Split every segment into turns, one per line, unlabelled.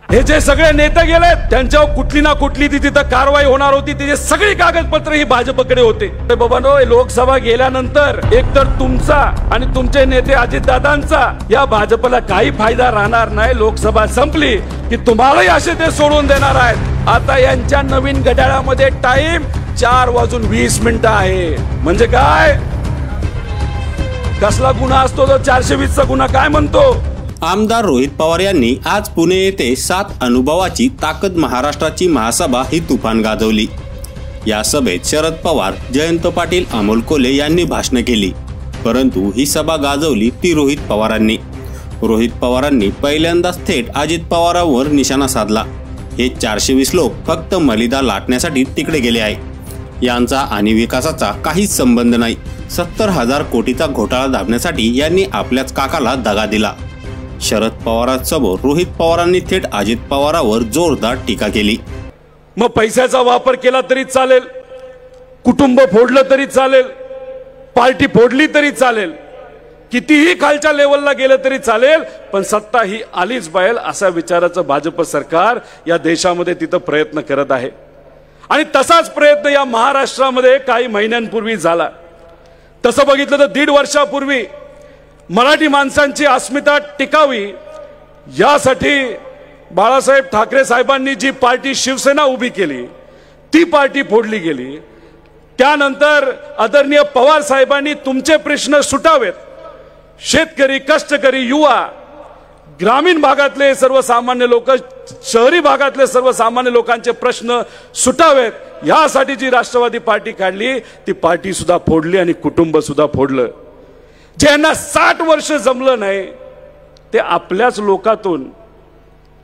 हे जे सगळे नेते गेले त्यांच्यावर कुठली ना कुठली तिथं कारवाई होणार होती, त्याची सगळी कागदपत्र ही भाजपकडे होते. बाबांनो, लोकसभा गेल्यानंतर एकतर तुमचा आणि तुमचे नेते अजितदादांचा या भाजपला काही फायदा राहणार नाही. लोकसभा संपली की तुम्हालाही असे ते सोडून देणार आहेत. आता यांच्या नवीन घड्याळामध्ये टाइम 4:20 आहे. म्हणजे काय, कसला गुन्हा असतो तो 420चा गुन्हा काय म्हणतो.
आमदार रोहित पवार यांनी आज पुणे येथे 7 अनुभवाची ताकद महाराष्ट्राची महासभा ही तुफान गाजवली. या सभेत शरद पवार, जयंत पाटील, अमोल कोल्हे यांनी भाषणे केली. परंतु ही सभा गाजवली ती रोहित पवारांनी. रोहित पवारांनी पहिल्यांदाच थेट अजित पवारांवर निशाणा साधला. हे 420 लोक फक्त मलिदा लाटण्यासाठी तिकडे गेले आहे. यांचा आणि विकासाचा काहीच संबंध नाही. 70,000 कोटीचा घोटाळा दाबण्यासाठी यांनी आपल्याच काकाला दगा दिला. शरद पवारांसमोर रोहित पवारांनी थेट अजित पवारांवर जोरदार टीका केली.
मग पैशाचा वापर केला तरी चालेल, कुटुंब फोडलं तरी चालेल, पार्टी फोडली तरी चालेल, कितीही खालच्या लेवलला गेलं तरी चालेल, पण सत्ता ही आलीच पाहिजे असा विचाराचं भाजप सरकार या देशामध्ये तिथं प्रयत्न करत आहे. आणि तसाच प्रयत्न या महाराष्ट्रामध्ये काही महिन्यांपूर्वी झाला. तसं बघितलं तर 1.5 वर्षापूर्वी मराठी माणसांची अस्मिता टिकावी यासाठी बाळासाहेब ठाकरे साहेबांनी जी पार्टी शिवसेना उभी केली ती पार्टी फोडली गेली. त्यानंतर आदरणीय पवार साहेबांनी तुमचे प्रश्न सुटावेत, शेतकरी, कष्टकरी, युवा, ग्रामीण भागातले सर्वसामान्य लोक, शहरी भागातले सर्वसामान्य लोकांचे प्रश्न सुटावेत यासाठी जी राष्ट्रवादी पार्टी काढली ती पार्टी सुद्धा फोडली आणि कुटुंब सुद्धा फोडलं. ज्यांना 60 वर्ष जमलं नाही ते आपल्याच लोकातून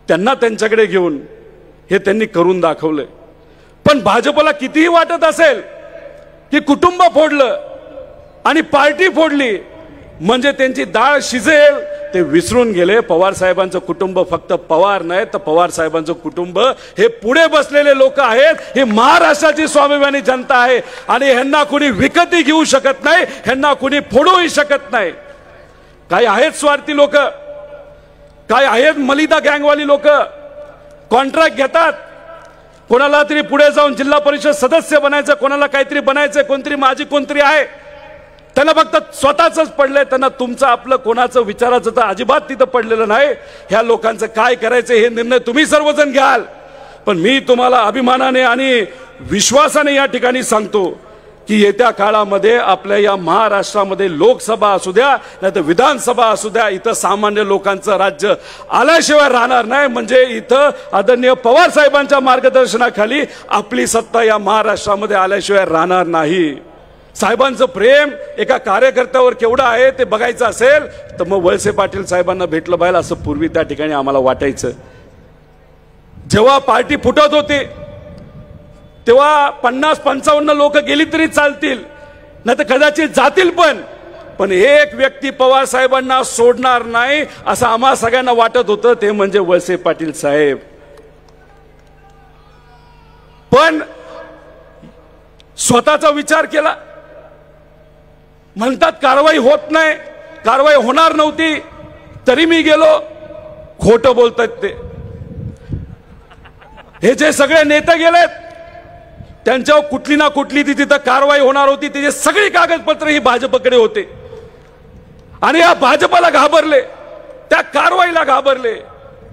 त्यांना त्यांच्याकडे घेऊन हे त्यांनी करून दाखवलं. पण भाजपला कितीही वाटत असेल की कुटुंब फोडलं आणि पार्टी फोडली म्हणजे त्यांची डाळ शिजेल, ते विसरून गेले. पवार साहेबांचं कुटुंब फक्त पवार नाही तर पवार साहेबांचं कुटुंब हे पुढे बसलेले लोक आहेत. हे महाराष्ट्राची स्वाभिमानी जनता आहे आणि ह्यांना कुणी विकती घेऊ शकत नाही, ह्यांना कुणी फोडूही शकत नाही. काही आहेत स्वार्थी लोक, काही आहेत मलिदा गँगवाली लोक, कॉन्ट्रॅक्ट घेतात. कोणाला तरी पुढे जाऊन जिल्हा परिषद सदस्य बनायचं, कोणाला काहीतरी बनायचं, कोणतरी माझी कोणतरी आहे, त्यांना फक्त स्वतःच पडलंय. त्यांना तुमचं आपलं कोणाचं विचाराचं तर अजिबात तिथं पडलेलं नाही. ह्या लोकांचं काय करायचं हे निर्णय तुम्ही सर्वजण घ्याल. पण मी तुम्हाला अभिमानाने आणि विश्वासाने या ठिकाणी सांगतो की येत्या काळामध्ये आपल्या या महाराष्ट्रामध्ये लोकसभा असू द्या नाही तर विधानसभा असू द्या, इथं सामान्य लोकांचं राज्य आल्याशिवाय राहणार नाही. म्हणजे इथं आदरणीय पवार साहेबांच्या मार्गदर्शनाखाली आपली सत्ता या महाराष्ट्रामध्ये आल्याशिवाय राहणार नाही. साहेबांचं प्रेम एका कार्यकर्त्यावर केवढं आहे ते बघायचं असेल तर मग वळसे पाटील साहेबांना भेटलं पाहिजे असं पूर्वी त्या ठिकाणी आम्हाला वाटायचं. जेव्हा पार्टी फुटत होती तेव्हा 50-55 लोक गेली तरी चालतील, नाही तर कदाचित जातील, पण एक व्यक्ती पवार साहेबांना सोडणार नाही असं आम्हा सगळ्यांना वाटत होतं, ते म्हणजे वळसे पाटील साहेब. पण स्वतःचा विचार केला. म्हणतात कारवाई होत नाही, कारवाई होणार नव्हती तरी मी गेलो. खोटं बोलतात ते. हे जे सगळे नेते गेलेत त्यांच्यावर कुठली ना कुठली तिथं कारवाई होणार होती, त्याची सगळी कागदपत्र ही भाजपकडे होते. आणि या भाजपला घाबरले, त्या कारवाईला घाबरले.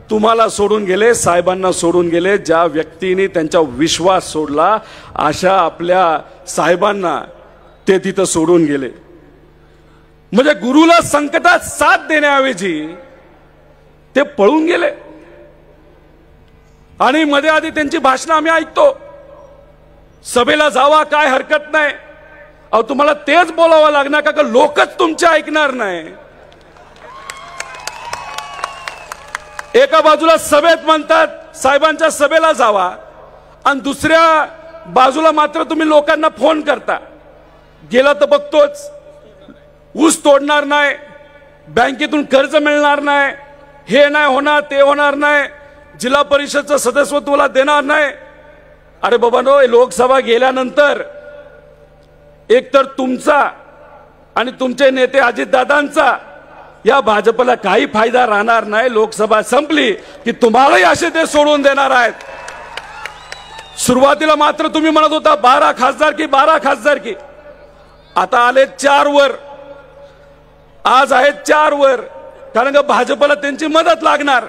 तुम्हाला सोडून गेले, साहेबांना सोडून गेले. ज्या व्यक्तीने त्यांचा विश्वास सोडला अशा आपल्या साहेबांना ते तिथं सोडून गेले. म्हणजे गुरुला संकटात साथ देण्याऐवजी ते पळून गेले. आणि मध्ये आधी त्यांची भाषणं आम्ही ऐकतो, सभेला जावा काय हरकत नाही. अहो तुम्हाला तेच बोलावं लागणार का लोकच तुमचे ऐकणार नाही. एका बाजूला सभेत म्हणतात साहेबांच्या सभेला जावा आणि दुसऱ्या बाजूला मात्र तुम्ही लोकांना फोन करता. गेला तर बघतोच, ऊस तोडणार नाही, बँकेतून कर्ज मिळणार नाही, हे नाही होणार, ते होणार नाही, जिल्हा परिषदचं सदस्यत्वाला देणार नाही. अरे बाबांनो, लोकसभा गेल्यानंतर एकतर तुमचा आणि तुमचे नेते अजितदादांचा या भाजपला काही फायदा राहणार नाही। लोकसभा संपली की तुम्हालाही असे ते सोडून देणार आहेत। सुरुवातीला मात्र तुम्ही म्हणत होता 12 खासदारकी, आता आले 4 वर, आज आहेत 4 वर, कारण का भाजपला त्यांची मदत लागणार।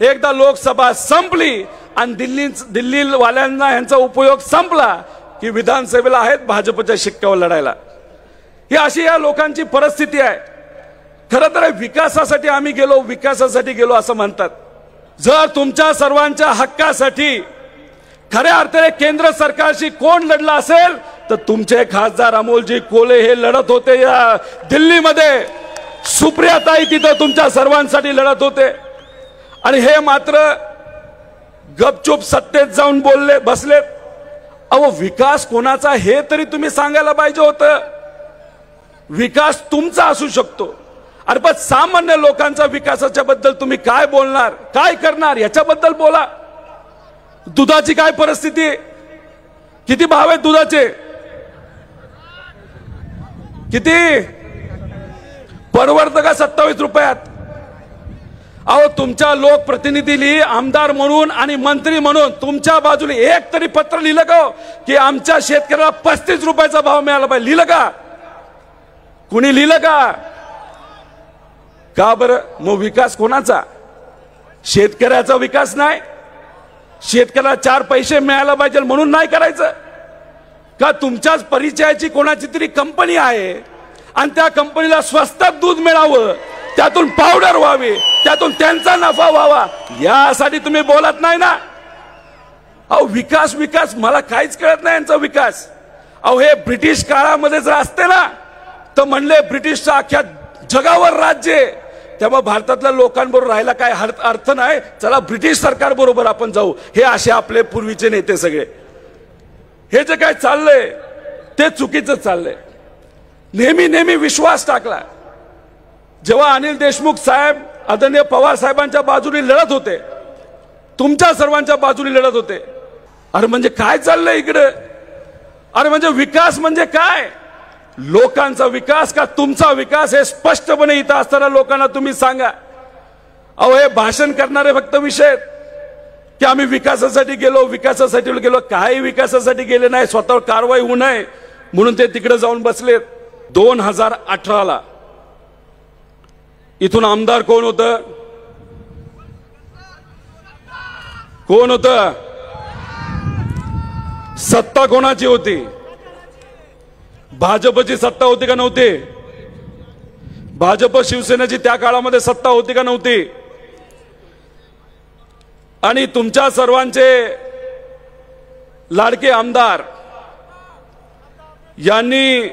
एकदा लोकसभा संपली आणि दिल्ली वाल्यांना यांचा उपयोग संपला की विधानसभेला आहेत भाजपच्या शिक्क्यावर लढायला। ही अशी या लोकांची परिस्थिती आहे। खरं तर विकासासाठी आम्ही गेलो असं म्हणतात। जर तुमच्या सर्वांच्या हक्कासाठी खऱ्या अर्थाने केंद्र सरकारशी कोण लढला असेल तर तुमचे खासदार अमोलजी कोल्हे हे लढत होते या दिल्लीमध्ये। सुप्रियाताई तिथं तुमच्या सर्वांसाठी लढत होते आणि हे मात्र गपचूप सत्तेत जाऊन बसलेत। अहो विकास कोणाचा हे तरी तुम्ही सांगायला पाहिजे होतं। विकास तुमचा असू शकतो, अरे पण सामान्य लोकांचा विकासाच्या बद्दल तुम्ही काय बोलणार, काय करणार याच्याबद्दल बोला। दुधाची काय परिस्थिती आहे, किती भाव आहेत दुधाचे, किती परवडतं का 27 रुपयात? अहो तुमच्या लोकप्रतिनिधींनी आमदार म्हणून आणि मंत्री म्हणून तुमच्या बाजूने एक तरी पत्र लिहिलं का की आमच्या शेतकऱ्याला 35 रुपयाचा भाव मिळाला पाहिजे? लिहिलं का? कुणी लिहिलं का? का बरं? मग विकास कोणाचा? शेतकऱ्याचा विकास नाही? शेतकऱ्याला 4 पैसे मिळायला पाहिजे म्हणून नाही करायचं का? तुमच्याच परिचयाची कोणाची तरी कंपनी आहे आणि त्या कंपनीला स्वस्तात दूध मिळावं, त्यातून पावडर व्हावी, त्यातून त्यांचा नफा व्हावा, यासाठी तुम्ही बोलत नाही ना? अहो विकास मला काहीच कळत नाही यांचा विकास। अहो हे ब्रिटिश काळामध्ये जर असते ना तर म्हणले ब्रिटिशचं अख्ख्या जगावर राज्य, तेव्हा भारतातल्या लोकांबरोबर राहायला काय अर्थ नाही, चला ब्रिटिश सरकार बरोबर आपण जाऊ। हे असे आपले पूर्वीचे नेते सगळे, हे जे काय चाललंय ते चुकीचं चाललंय। नेहमी विश्वास टाकला। जेव्हा अनिल देशमुख साहेब आदरणीय पवार साहेबांच्या बाजूने लढत होते, तुमच्या सर्वांच्या बाजूने लढत होते, अरे म्हणजे काय चाललंय इकडे? अरे म्हणजे विकास म्हणजे काय? लोकांचा विकास का तुमचा विकास हे स्पष्टपणे इथं असताना लोकांना तुम्ही सांगा। अहो हे भाषण करणारे फक्त विषय की आम्ही विकासासाठी गेलो, काही विकासासाठी गेले नाही, स्वतःवर कारवाई होऊ नये म्हणून ते तिकडे जाऊन बसलेत। 2018ला इथून आमदार कोण होतं? सत्ता कोणाची होती? भाजपची सत्ता होती का नव्हती? भाजप शिवसेनेची त्या काळामध्ये सत्ता होती का नव्हती? आणि तुमच्या सर्वांचे लाडके आमदार यांनी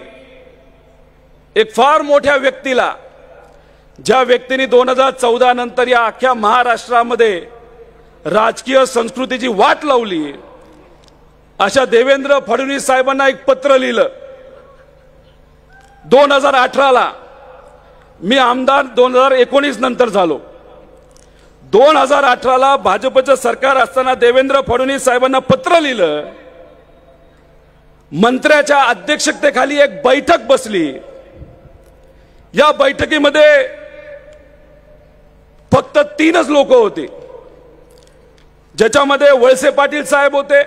एक फार मोठ्या व्यक्तीला, ज्या व्यक्तीने 2014 नंतर या अख्ख्या महाराष्ट्रामध्ये राजकीय संस्कृतीची वाट लावली, अशा देवेंद्र फडणवीस साहेबांना एक पत्र लिहिलं। 2018ला मी आमदार 2019 नंतर झालो। 2018ला भाजपचं सरकार असताना देवेंद्र फडणवीस साहेबांना पत्र लिहिलं। मंत्र्याच्या अध्यक्षतेखाली एक बैठक बसली। या बैठकीमध्ये फक्त 3च लोक होते, ज्याच्यामध्ये वळसे पाटील साहेब होते,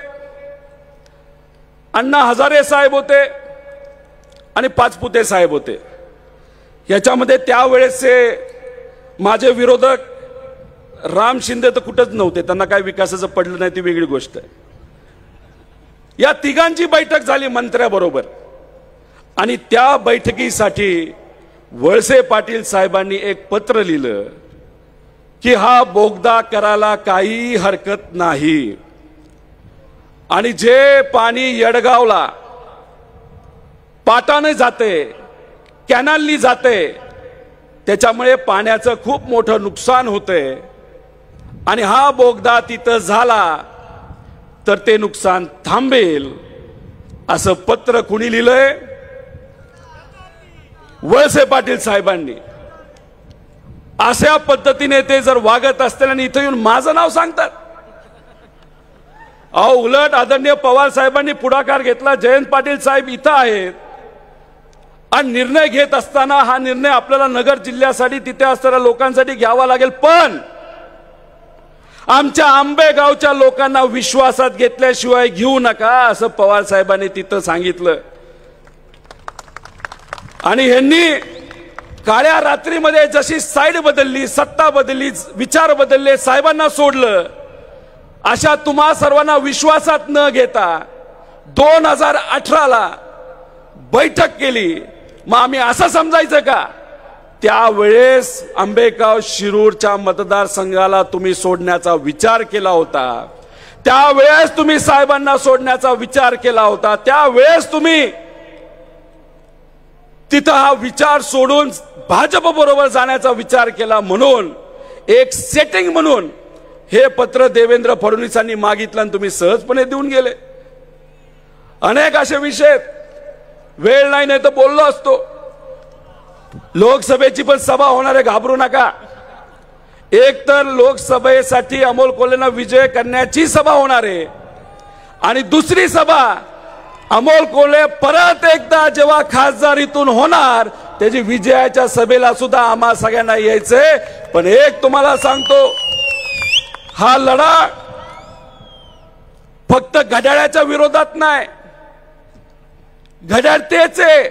अण्णा हजारे साहेब होते आणि पाचपुते साहेब होते। याच्यामध्ये त्यावेळेसचे माझे विरोधक राम शिंदे तर कुठंच नव्हते, त्यांना काय विकासाचं पडलं नाही ती वेगळी गोष्ट आहे। या तिघांची बैठक झाली मंत्र्याबरोबर आणि त्या बैठकीसाठी वळसे पाटील साहेबांनी एक पत्र लिहिलं की हा बोगदा करायला काही हरकत नाही आणि जे पाणी येडगावला पाटाने जाते, कॅनलनी जाते, त्याच्यामुळे पाण्याचं खूप मोठं नुकसान होतंय आणि हा बोगदा तिथं झाला तर ते नुकसान थांबेल, असं पत्र कुणी लिहिलंय? वळसे पाटील साहेबांनी। अशा पद्धतीने ते जर वागत असतील आणि इथं येऊन माझं नाव सांगतात, अहो उलट आदरणीय पवार साहेबांनी पुढाकार घेतला, जयंत पाटील साहेब इथं आहेत आणि निर्णय घेत असताना हा निर्णय आपल्याला नगर जिल्ह्यासाठी तिथे असणाऱ्या लोकांसाठी घ्यावा लागेल, पण आमच्या आंबेगावच्या लोकांना विश्वासात घेतल्याशिवाय घेऊ नका असं पवार साहेबांनी तिथं सांगितलं. आणि ह्यांनी काळ्या रात्रीमध्ये जशी साईड बदलली, सत्ता बदलली, विचार बदलले, साहेबांना सोडलं, अशा तुम्हा सर्वांना विश्वासात न घेता 2018ला बैठक केली. मग आम्ही असं समजायचं का त्यावेळेस आंबेगाव शिरूरच्या मतदारसंघाला तुम्ही सोडण्याचा विचार केला होता, त्यावेळेस तुम्ही साहेबांना सोडण्याचा विचार केला होता, त्यावेळेस तुम्ही तिथं हा विचार सोडून भाजप बरोबर जाण्याचा विचार केला. म्हणून एक सेटिंग म्हणून हे पत्र देवेंद्र फडणवीसांनी मागितलं आणि तुम्ही सहजपणे देऊन गेले. अनेक असे विषय, वेळ नाही तर बोललो असतो. लोकसभेची पण सभा होणार आहे, घाबरू नका. एक तर लोकसभेसाठी अमोल कोल्हेंना विजय करण्याची सभा होणार आहे, आणि दुसरी सभा अमोल कोल्हे परत एकदा जेव्हा खासदारीतून होणार त्याची विजयाच्या सभेला सुद्धा आम्हा सगळ्यांना यायचंय. पण एक तुम्हाला सांगतो, हा लढा फक्त घड्याळाच्या विरोधात नाही. घड्याळ तेच आहे,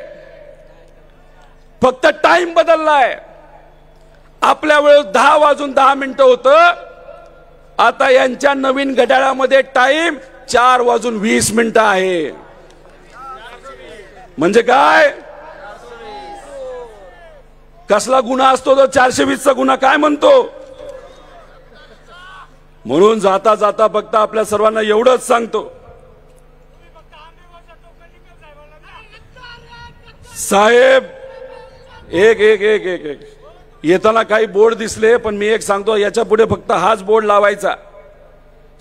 फक्त टाइम बदललाय. आपल्या वेळेस 10:10 होतं, आता यांच्या नवीन घड्याळामध्ये टाइम 4:20 आहे. म्हणजे काय, कसला गुन्हा असतो तो 420चा गुन्हा काय म्हणतो. म्हणून जाता जाता फक्त आपल्या सर्वांना एवढंच सांगतो, साहेब एक एक एक एक एक येताना काही बोर्ड दिसले, पण मी एक सांगतो, याच्या पुढे फक्त हाच बोर्ड लावायचा.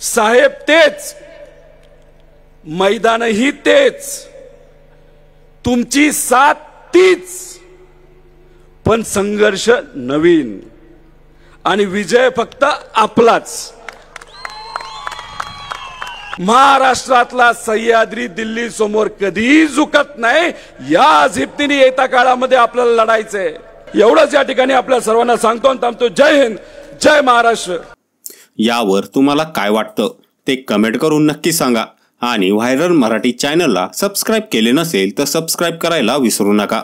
साहेब तेच, मैदानही तेच, तुमची साथ तीच, पण संघर्ष नवीन, आणि विजय फक्त आपलाच. महाराष्ट्रातला सह्याद्री दिल्ली समोर कधीही झुकत नाही. या झिपतीने येत्या काळामध्ये आपल्याला लढायचंय. एवढंच या ठिकाणी आपल्या सर्वांना सांगतो आणि थांबतो. जय हिंद, जय महाराष्ट्र.
यावर तुम्हाला काय वाटतं ते कमेंट करून नक्की सांगा. आणि व्हायरल मराठी चॅनलला सबस्क्राईब केले नसेल तर सबस्क्राईब करायला विसरू नका.